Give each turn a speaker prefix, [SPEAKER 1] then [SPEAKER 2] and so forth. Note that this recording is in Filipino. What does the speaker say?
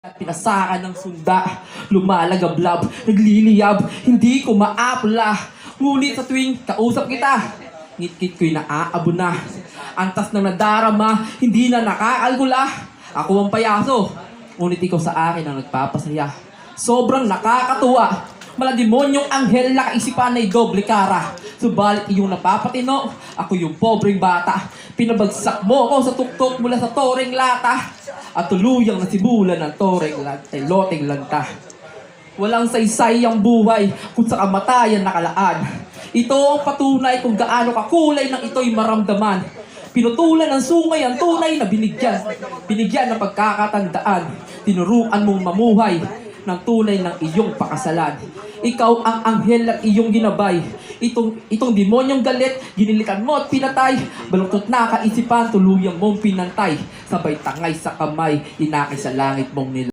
[SPEAKER 1] At pinasakan ng sunda, lumalagablab, nagliliyab, hindi ko maapla. Ngunit sa tuwing kausap kita, ngit-ngit ko'y naaabo na. Antas na nadarama, hindi na nakakalkula. Ako ang payaso, ngunit ikaw sa akin ang nagpapasaya. Sobrang nakakatuwa, malademonyong anghel na kaisipan ay doble kara. Subalit iyong napapatino, ako yung pobreng bata. Pinabagsak mo ako sa tuktok mula sa toreng lata. At tuluyang nasibulan ng loteng lanta. Walang saysay ang buhay kung sa kamatayan nakalaan. Ito ang patunay kung gaano kakulay ng ito'y maramdaman. Pinutulan ng sungay ang tunay na binigyan. Binigyan ng pagkakatandaan. Tinuruan mong mamuhay ng tunay ng iyong pakasalan. Ikaw ang anghel at iyong ginabay. Itong demonyong galit, ginilikan mo at pinatay. Baluktot na kaisipan, tuluyang mong pinantay. Sabay tangay sa kamay, inakay sa langit mong nila.